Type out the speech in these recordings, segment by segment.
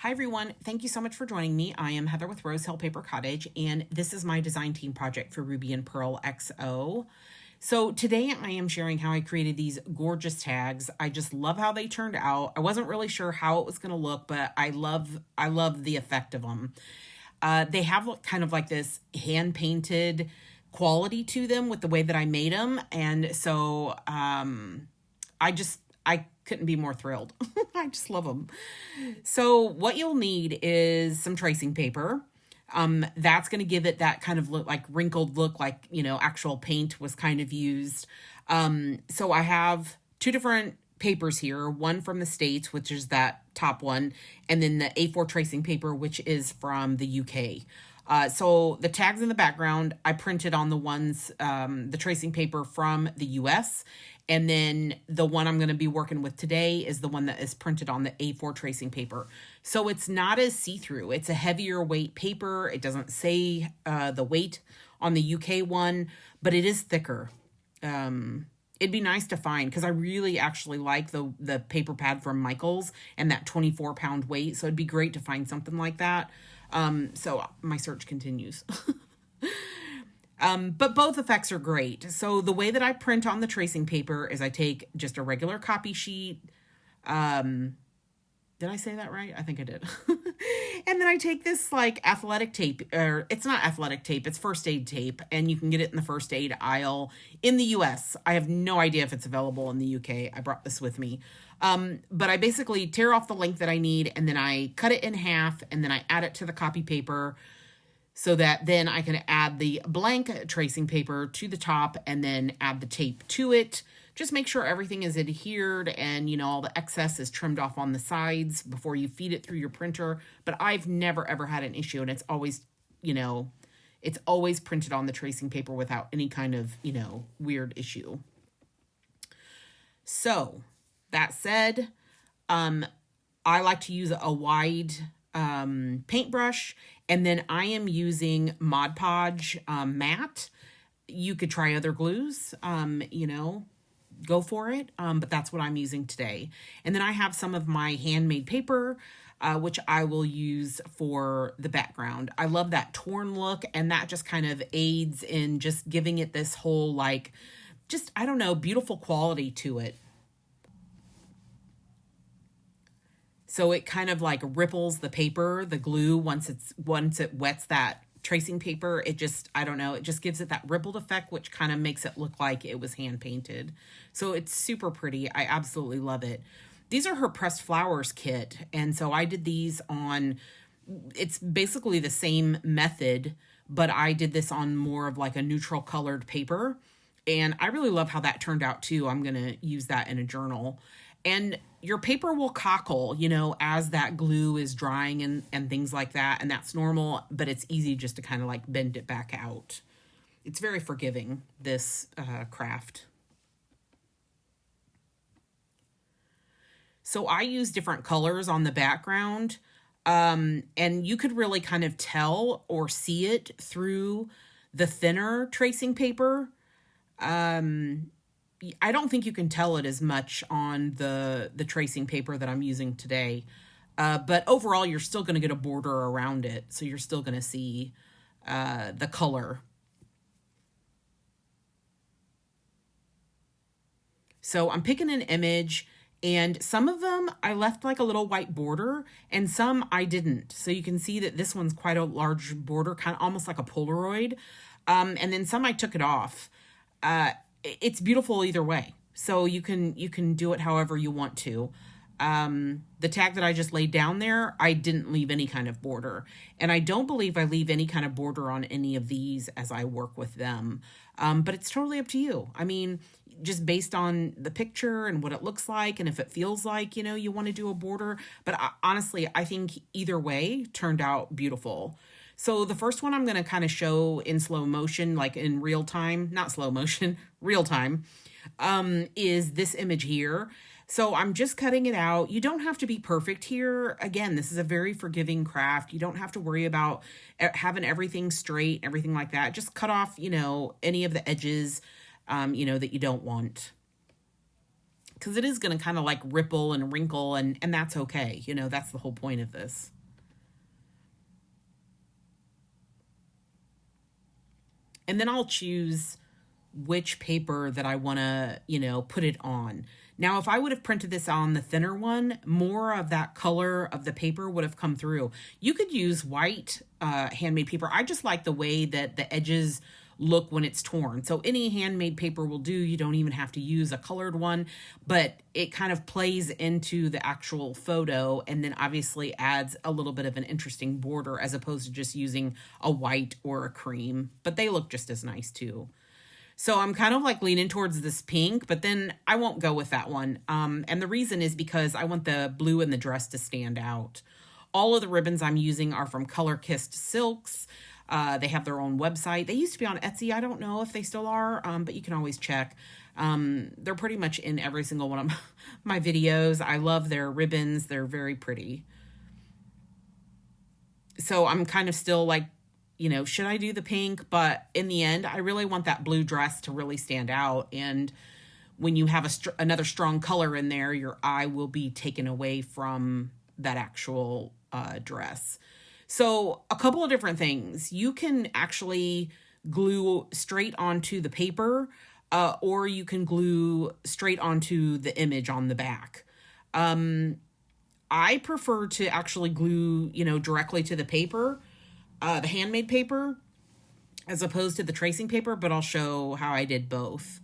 Hi everyone, thank you so much for joining me. I am Heather with Rose Hill Paper Cottage, and this is my design team project for Ruby and Pearl XO. So today I am sharing how I created these gorgeous tags. I just love how they turned out. I wasn't really sure how it was going to look, but I love the effect of them. They have kind of like this hand painted quality to them with the way that I made them, and so I couldn't be more thrilled. I just love them. So what you'll need is some tracing paper. That's going to give it that kind of look, like wrinkled look, like, actual paint was kind of used. So I have two different papers here, one from the States, which is that top one, and then the A4 tracing paper, which is from the UK. So the tags in the background, I printed on the ones, the tracing paper from the US. And then the one I'm going to be working with today is the one that is printed on the A4 tracing paper. So it's not as see-through. It's a heavier weight paper. It doesn't say the weight on the UK one, but it is thicker. It'd be nice to find, because I really actually like the paper pad from Michaels and that 24-pound weight. So it'd be great to find something like that. So my search continues. But both effects are great. So the way that I print on the tracing paper is I take just a regular copy sheet. Did I say that right? I think I did. And then I take this like athletic tape, or it's not athletic tape, it's first aid tape, and you can get it in the first aid aisle in the US. I have no idea if it's available in the UK. I brought this with me. But I basically tear off the length that I need, and then I cut it in half, and then I add it to the copy paper, so that then I can add the blank tracing paper to the top and then add the tape to it. Just make sure everything is adhered and, all the excess is trimmed off on the sides before you feed it through your printer. But I've never, ever had an issue, and it's always, it's always printed on the tracing paper without any kind of, weird issue. So that said, I like to use a wide paintbrush, and then I am using Mod Podge matte. You could try other glues, go for it, but that's what I'm using today. And then I have some of my handmade paper, which I will use for the background. I love that torn look, and that just kind of aids in just giving it this whole, like, just, I don't know, beautiful quality to it. So it kind of like ripples the paper, the glue, once it wets that tracing paper. It just, I don't know, it just gives it that rippled effect, which kind of makes it look like it was hand painted. So it's super pretty. I absolutely love it. These are her pressed flowers kit. And so I did these on, it's basically the same method, but I did this on more of like a neutral colored paper. And I really love how that turned out too. I'm going to use that in a journal. And your paper will cockle, as that glue is drying and things like that. And that's normal, but it's easy just to kind of like bend it back out. It's very forgiving, this craft. So I use different colors on the background. And you could really kind of tell or see it through the thinner tracing paper. I don't think you can tell it as much on the tracing paper that I'm using today. But overall, you're still going to get a border around it. So you're still going to see the color. So I'm picking an image, and some of them I left like a little white border, and some I didn't. So you can see that this one's quite a large border, kind of almost like a Polaroid. And then some I took it off. It's beautiful either way. So you can do it however you want to. The tag that I just laid down there, I didn't leave any kind of border. And I don't believe I leave any kind of border on any of these as I work with them. But it's totally up to you. I mean, just based on the picture and what it looks like, and if it feels like, you want to do a border. But honestly, I think either way turned out beautiful. So the first one I'm going to kind of show in slow motion, like in real time, not slow motion, real time, is this image here. So I'm just cutting it out. You don't have to be perfect here. Again, this is a very forgiving craft. You don't have to worry about having everything straight, everything like that. Just cut off, any of the edges, that you don't want. Because it is going to kind of like ripple and wrinkle, and that's okay. That's the whole point of this. And then I'll choose which paper that I want to, put it on. Now, if I would have printed this on the thinner one, more of that color of the paper would have come through. You could use white handmade paper. I just like the way that the edges look when it's torn. So any handmade paper will do. You don't even have to use a colored one, but it kind of plays into the actual photo and then obviously adds a little bit of an interesting border as opposed to just using a white or a cream, but they look just as nice too. So I'm kind of like leaning towards this pink, but then I won't go with that one. And the reason is because I want the blue in the dress to stand out. All of the ribbons I'm using are from Color Kissed Silks. They have their own website. They used to be on Etsy. I don't know if they still are, but you can always check. They're pretty much in every single one of my videos. I love their ribbons. They're very pretty. So I'm kind of still like, should I do the pink? But in the end, I really want that blue dress to really stand out. And when you have another strong color in there, your eye will be taken away from that actual dress. So a couple of different things. You can actually glue straight onto the paper, or you can glue straight onto the image on the back. I prefer to actually glue, directly to the paper, the handmade paper, as opposed to the tracing paper, but I'll show how I did both.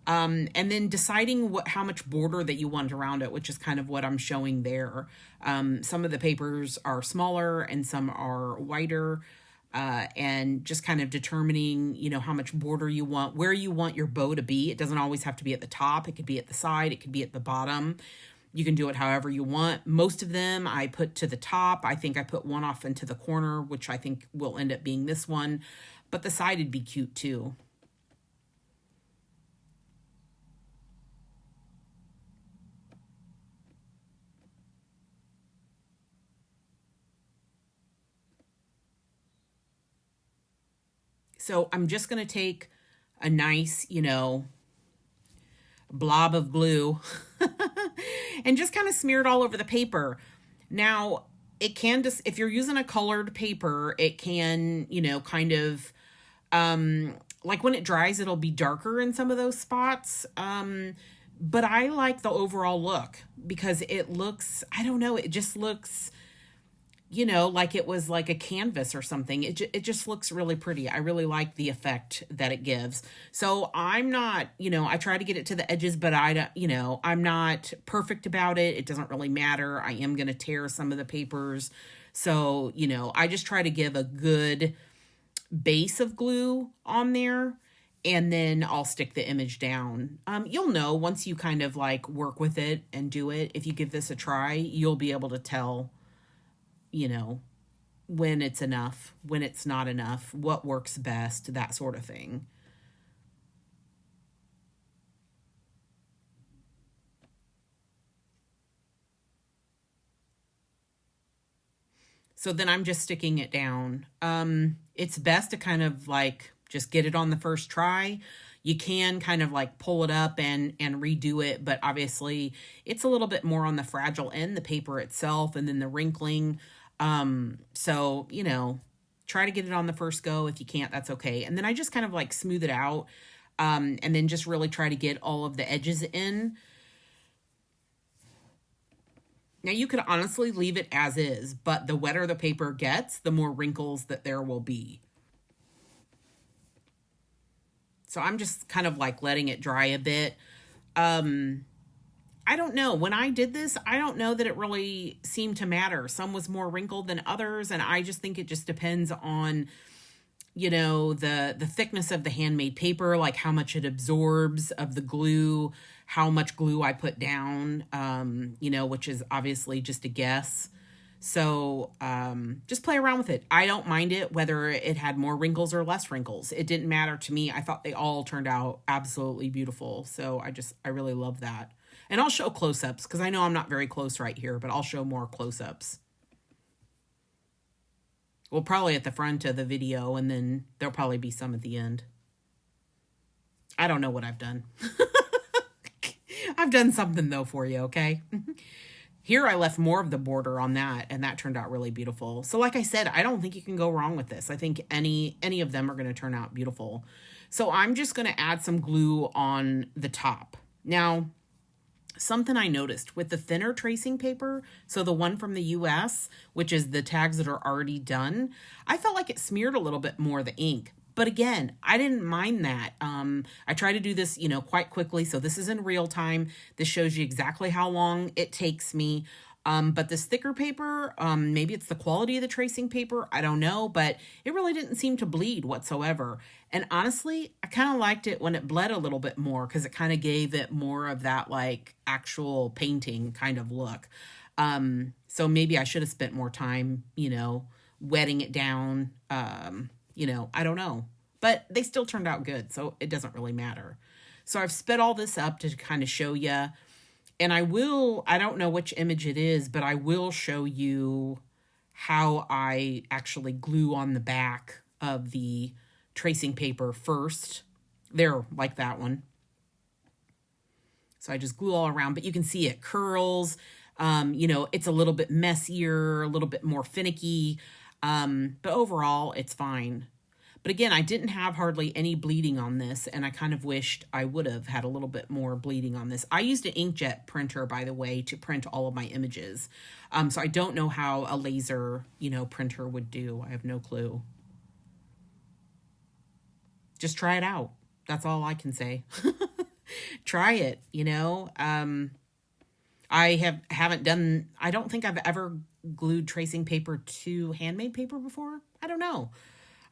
And then deciding how much border that you want around it, which is kind of what I'm showing there. Some of the papers are smaller and some are wider, and just kind of determining, how much border you want, where you want your bow to be. It doesn't always have to be at the top. It could be at the side. It could be at the bottom. You can do it however you want. Most of them I put to the top. I think I put one off into the corner, which I think will end up being this one. But the side would be cute too. So I'm just going to take a nice, blob of glue and just kind of smear it all over the paper. Now, it can just, if you're using a colored paper, it can, kind of, like when it dries, it'll be darker in some of those spots. But I like the overall look because it looks, I don't know, it just looks, like it was like a canvas or something. It just looks really pretty. I really like the effect that it gives. So I'm not, I try to get it to the edges, but I don't, I'm not perfect about it. It doesn't really matter. I am going to tear some of the papers. So, I just try to give a good base of glue on there, and then I'll stick the image down. You'll know once you kind of like work with it and do it. If you give this a try, you'll be able to tell, when it's enough, when it's not enough, what works best, that sort of thing. So then I'm just sticking it down. It's best to kind of like just get it on the first try. You can kind of like pull it up and redo it, but obviously it's a little bit more on the fragile end, the paper itself, and then the wrinkling. So, try to get it on the first go. If you can't, that's okay. And then I just kind of like smooth it out, and then just really try to get all of the edges in. Now you could honestly leave it as is, but the wetter the paper gets, the more wrinkles that there will be. So I'm just kind of like letting it dry a bit. I don't know. When I did this, I don't know that it really seemed to matter. Some was more wrinkled than others, and I just think it just depends on, the thickness of the handmade paper, like how much it absorbs of the glue, how much glue I put down, which is obviously just a guess. So just play around with it. I don't mind it whether it had more wrinkles or less wrinkles. It didn't matter to me. I thought they all turned out absolutely beautiful. So I really love that. And I'll show close-ups because I know I'm not very close right here, but I'll show more close-ups. Well, probably at the front of the video, and then there'll probably be some at the end. I don't know what I've done. I've done something, though, for you, okay? Here I left more of the border on that, and that turned out really beautiful. So like I said, I don't think you can go wrong with this. I think any of them are going to turn out beautiful. So I'm just going to add some glue on the top. Now, something I noticed with the thinner tracing paper, so the one from the US, which is the tags that are already done, I felt like it smeared a little bit more of the ink. But again, I didn't mind that. I try to do this, quite quickly. So this is in real time. This shows you exactly how long it takes me. But this thicker paper, maybe it's the quality of the tracing paper, I don't know, but it really didn't seem to bleed whatsoever. And honestly, I kind of liked it when it bled a little bit more because it kind of gave it more of that like actual painting kind of look. So maybe I should have spent more time, wetting it down. I don't know. But they still turned out good, so it doesn't really matter. So I've sped all this up to kind of show you. And I don't know which image it is, but I will show you how I actually glue on the back of the tracing paper first. There, like that one. So I just glue all around, but you can see it curls. It's a little bit messier, a little bit more finicky. But overall, it's fine. But again, I didn't have hardly any bleeding on this, and I kind of wished I would have had a little bit more bleeding on this. I used an inkjet printer, by the way, to print all of my images. So I don't know how a laser, printer would do. I have no clue. Just try it out. That's all I can say. Try it, I don't think I've ever glued tracing paper to handmade paper before. I don't know.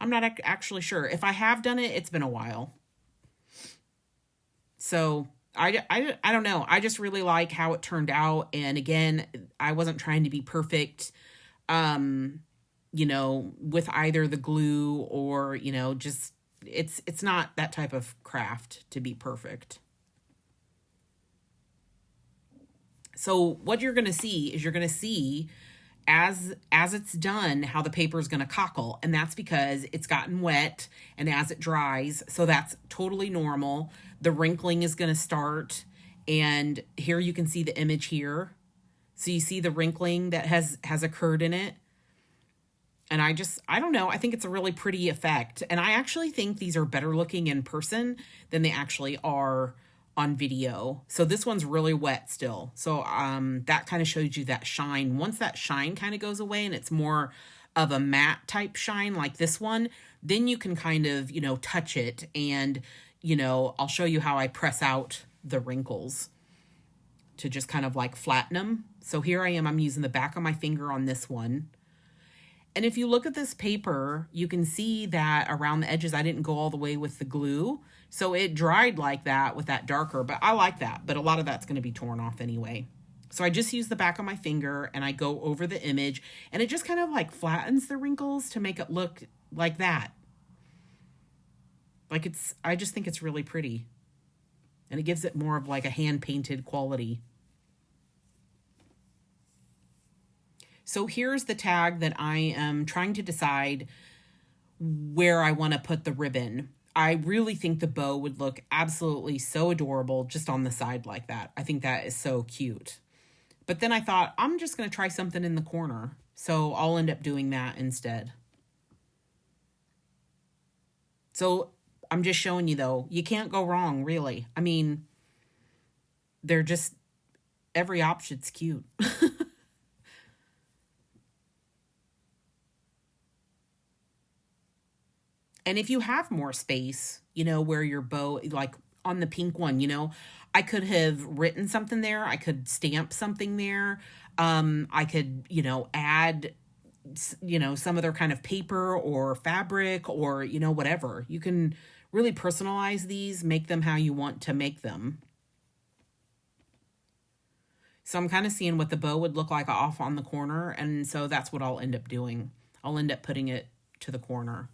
I'm not actually sure. If I have done it, it's been a while. So I don't know. I just really like how it turned out. And again, I wasn't trying to be perfect, with either the glue or, just it's not that type of craft to be perfect. So what you're going to see as it's done, how the paper is going to cockle. And that's because it's gotten wet and as it dries. So that's totally normal. The wrinkling is going to start. And here you can see the image here. So you see the wrinkling that has occurred in it. And I don't know. I think it's a really pretty effect. And I actually think these are better looking in person than they actually are on video. So this one's really wet still. So that kind of shows you that shine. Once that shine kind of goes away and it's more of a matte type shine like this one, then you can kind of, touch it. And, I'll show you how I press out the wrinkles to just kind of like flatten them. So here I am, I'm using the back of my finger on this one. And if you look at this paper, you can see that around the edges, I didn't go all the way with the glue. So it dried like that with that darker, but I like that. But a lot of that's going to be torn off anyway. So I just use the back of my finger and I go over the image and it just kind of like flattens the wrinkles to make it look like that. I just think it's really pretty. And it gives it more of like a hand painted quality. So here's the tag that I am trying to decide where I want to put the ribbon. I really think the bow would look absolutely so adorable just on the side like that. I think that is so cute. But then I thought, I'm just going to try something in the corner. So I'll end up doing that instead. So I'm just showing you, though, you can't go wrong, really. I mean, every option's cute. And if you have more space, where your bow, like on the pink one, I could have written something there. I could stamp something there. I could, add, some other kind of paper or fabric or, whatever. You can really personalize these, make them how you want to make them. So I'm kind of seeing what the bow would look like off on the corner. And so that's what I'll end up doing. I'll end up putting it to the corner.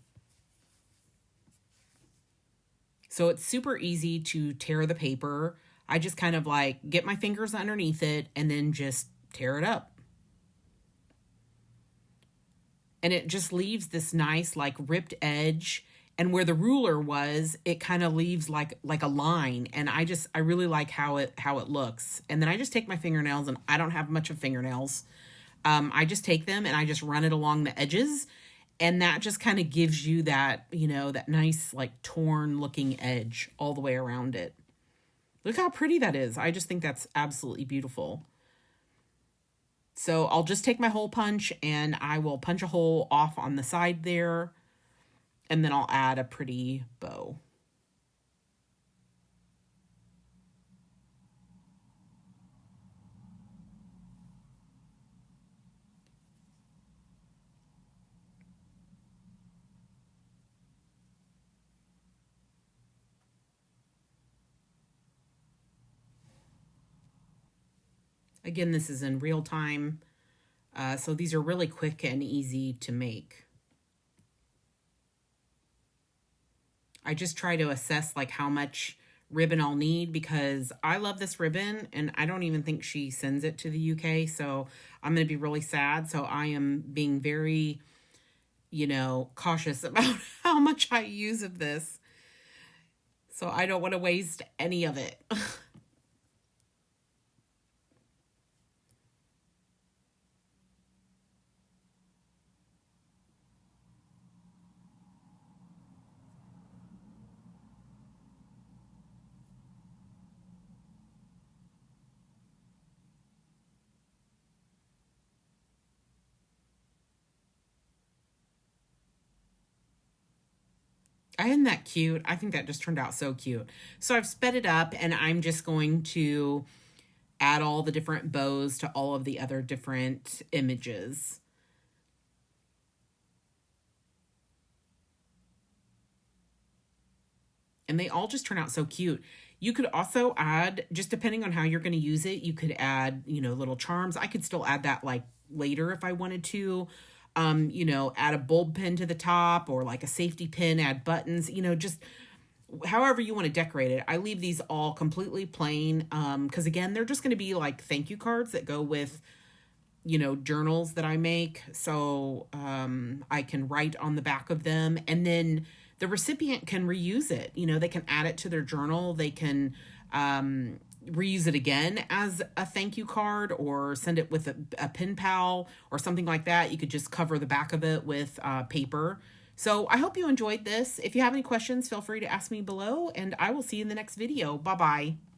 So it's super easy to tear the paper. I just kind of like get my fingers underneath it and then just tear it up. And it just leaves this nice like ripped edge And where the ruler was, it kind of leaves like a line, and I really like how it looks. And then I just take my fingernails, and I don't have much of fingernails. I just take them and I just run it along the edges, and that just kind of gives you that, that nice like torn looking edge all the way around it. Look how pretty that is. I just think that's absolutely beautiful. So I'll just take my hole punch and I will punch a hole off on the side there, and then I'll add a pretty bow. Again, this is in real time, so these are really quick and easy to make. I just try to assess like how much ribbon I'll need, because I love this ribbon and I don't even think she sends it to the UK, so I'm going to be really sad. So I am being very, cautious about how much I use of this. So I don't want to waste any of it. Isn't that cute? I think that just turned out so cute. So I've sped it up, and I'm just going to add all the different bows to all of the other different images. And they all just turn out so cute. You could also add, just depending on how you're going to use it, you could add, little charms. I could still add that like later if I wanted to. Add a bulb pin to the top, or like a safety pin, add buttons, just however you want to decorate it. I leave these all completely plain, because again, they're just going to be like thank you cards that go with, journals that I make. So I can write on the back of them, and then the recipient can reuse it. They can add it to their journal. They can reuse it again as a thank you card, or send it with a pen pal or something like that. You could just cover the back of it with paper. So I hope you enjoyed this. If you have any questions, feel free to ask me below, and I will see you in the next video. Bye-bye.